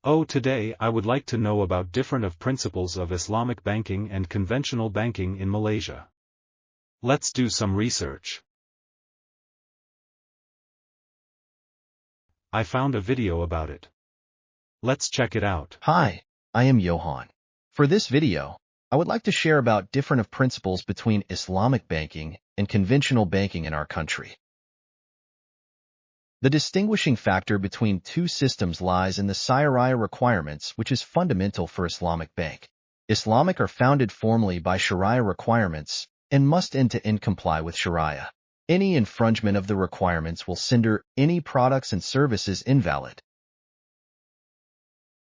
Today I would like to know about different of principles of Islamic banking and conventional banking in Malaysia. Let's do some research. I found a video about it. Let's check it out. Hi, I am Johan. For this video, I would like to share about different of principles between Islamic banking and conventional banking in our country. The distinguishing factor between two systems lies in the Syariah requirements, which is fundamental for Islamic bank. Islamic are founded formally by Shariah requirements and must end-to-end comply with Shariah. Any infringement of the requirements will render any products and services invalid.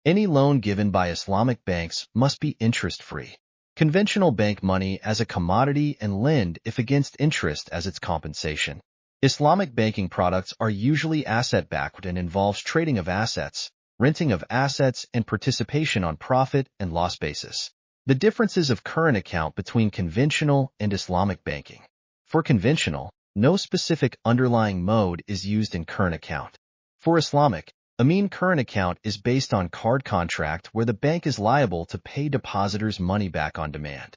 Any loan given by Islamic banks must be interest-free. Conventional bank money as a commodity and lend if against interest as its compensation. Islamic banking products are usually asset-backed and involves trading of assets, renting of assets, and participation on profit and loss basis. The differences of current account between conventional and Islamic banking. For conventional, no specific underlying mode is used in current account. For Islamic, a mean current account is based on card contract where the bank is liable to pay depositors money back on demand.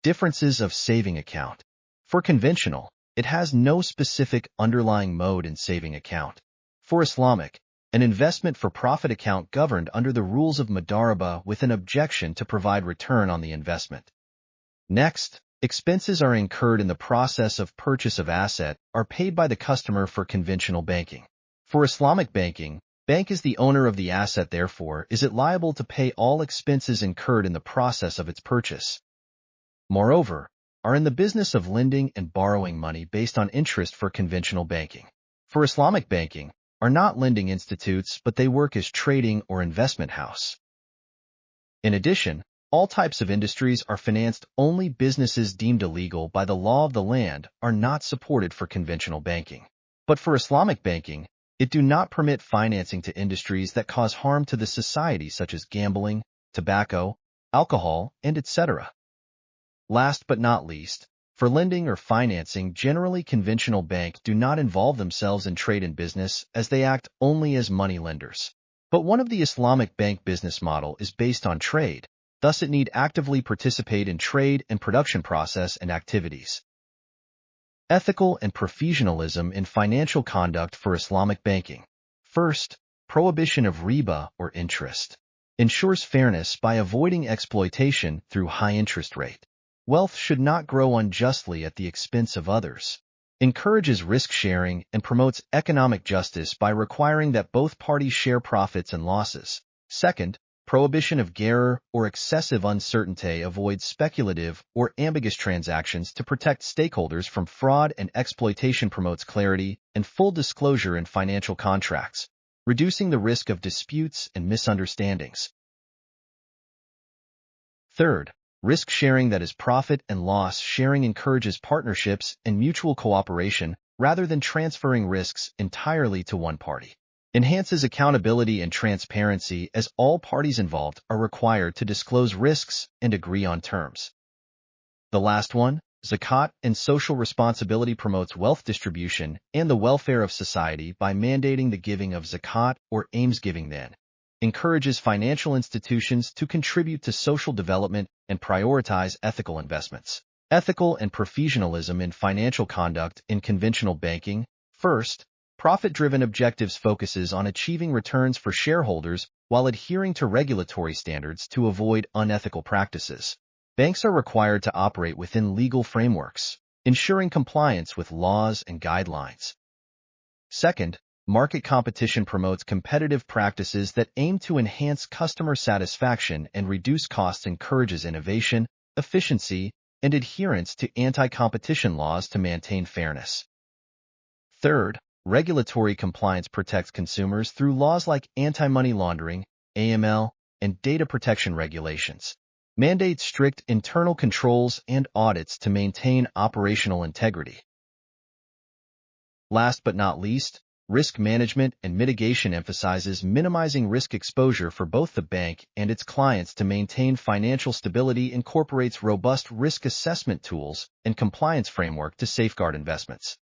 Differences of saving account. For conventional, it has no specific underlying mode in saving account. For Islamic, an investment for profit account governed under the rules of Mudarabah with an objection to provide return on the investment. Next, expenses are incurred in the process of purchase of asset are paid by the customer for conventional banking. For Islamic banking, bank is the owner of the asset, therefore is it liable to pay all expenses incurred in the process of its purchase. Moreover, are in the business of lending and borrowing money based on interest for conventional banking. For Islamic banking, are not lending institutes, but they work as trading or investment house. In addition, all types of industries are financed. Only businesses deemed illegal by the law of the land are not supported for conventional banking. But for Islamic banking, it do not permit financing to industries that cause harm to the society such as gambling, tobacco, alcohol, and etc. Last but not least, for lending or financing, generally conventional banks do not involve themselves in trade and business as they act only as money lenders. But one of the Islamic bank business model is based on trade, thus it need actively participate in trade and production process and activities. Ethical and professionalism in financial conduct for Islamic banking. First, prohibition of riba or interest. Ensures fairness by avoiding exploitation through high interest rate. Wealth should not grow unjustly at the expense of others. Encourages risk-sharing and promotes economic justice by requiring that both parties share profits and losses. Second, prohibition of gharar or excessive uncertainty avoids speculative or ambiguous transactions to protect stakeholders from fraud and exploitation. Promotes clarity and full disclosure in financial contracts, reducing the risk of disputes and misunderstandings. Third, risk sharing, that is profit and loss sharing, encourages partnerships and mutual cooperation rather than transferring risks entirely to one party. Enhances accountability and transparency as all parties involved are required to disclose risks and agree on terms. The last one, zakat and social responsibility, promotes wealth distribution and the welfare of society by mandating the giving of zakat or almsgiving. Then encourages financial institutions to contribute to social development and prioritize ethical investments. Ethical and professionalism in financial conduct in conventional banking. First, profit-driven objectives focuses on achieving returns for shareholders while adhering to regulatory standards to avoid unethical practices. Banks are required to operate within legal frameworks, ensuring compliance with laws and guidelines. Second, market competition promotes competitive practices that aim to enhance customer satisfaction and reduce costs, encourages innovation, efficiency, and adherence to anti-competition laws to maintain fairness. Third, regulatory compliance protects consumers through laws like anti-money laundering, AML, and data protection regulations. Mandates strict internal controls and audits to maintain operational integrity. Last but not least, risk management and mitigation emphasizes minimizing risk exposure for both the bank and its clients to maintain financial stability, incorporates robust risk assessment tools and compliance framework to safeguard investments.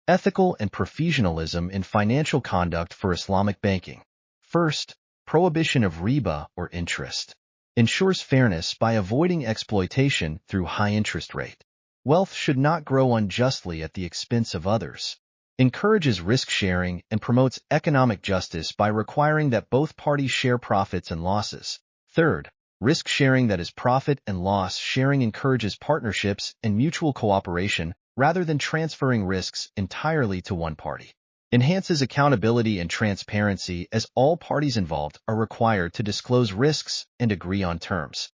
Ethical and professionalism in financial conduct for Islamic banking. First, prohibition of riba or interest. Ensures fairness by avoiding exploitation through high interest rate. Wealth should not grow unjustly at the expense of others. Encourages risk sharing and promotes economic justice by requiring that both parties share profits and losses. Third, risk sharing, that is profit and loss sharing, encourages partnerships and mutual cooperation rather than transferring risks entirely to one party. Enhances accountability and transparency as all parties involved are required to disclose risks and agree on terms.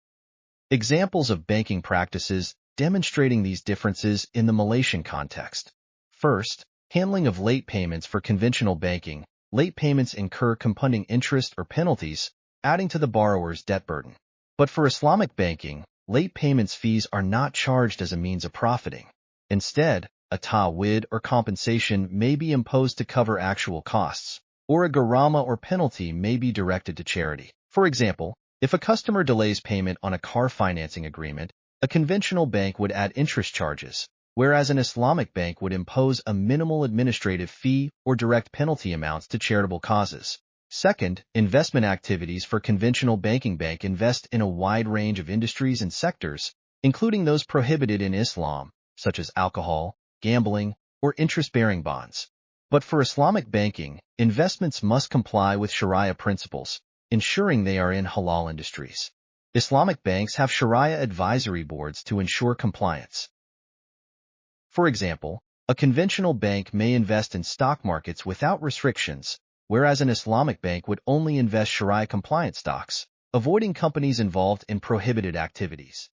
Examples of banking practices demonstrating these differences in the Malaysian context. First, handling of late payments. For conventional banking, late payments incur compounding interest or penalties, adding to the borrower's debt burden. But for Islamic banking, late payments fees are not charged as a means of profiting. Instead, a ta'wid or compensation may be imposed to cover actual costs, or a garama or penalty may be directed to charity. For example, if a customer delays payment on a car financing agreement, a conventional bank would add interest charges, whereas an Islamic bank would impose a minimal administrative fee or direct penalty amounts to charitable causes. Second, investment activities. For conventional banking, bank invest in a wide range of industries and sectors, including those prohibited in Islam, such as alcohol, gambling, or interest-bearing bonds. But for Islamic banking, investments must comply with Shariah principles, ensuring they are in halal industries. Islamic banks have Shariah advisory boards to ensure compliance. For example, a conventional bank may invest in stock markets without restrictions, whereas an Islamic bank would only invest Shariah-compliant stocks, avoiding companies involved in prohibited activities.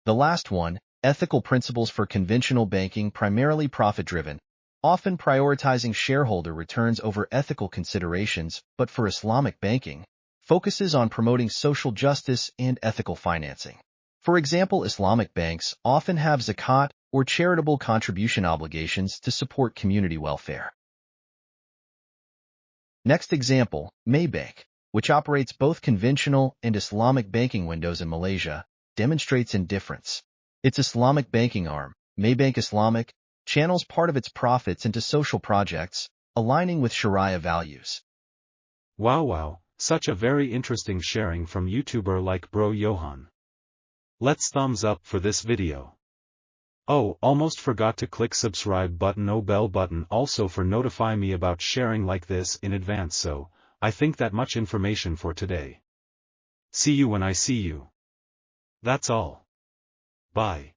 The last one, ethical principles. For conventional banking, primarily profit-driven, often prioritizing shareholder returns over ethical considerations, but for Islamic banking, focuses on promoting social justice and ethical financing. For example, Islamic banks often have zakat or charitable contribution obligations to support community welfare. Next example, Maybank, which operates both conventional and Islamic banking windows in Malaysia, demonstrates indifference. Its Islamic banking arm, Maybank Islamic, channels part of its profits into social projects, aligning with Shariah values. Wow, such a very interesting sharing from YouTuber like Bro Johan. Let's thumbs up for this video. Oh, almost forgot to click subscribe button, bell button also for notify me about sharing like this in advance. So, I think that much information for today. See you when I see you. That's all. Bye.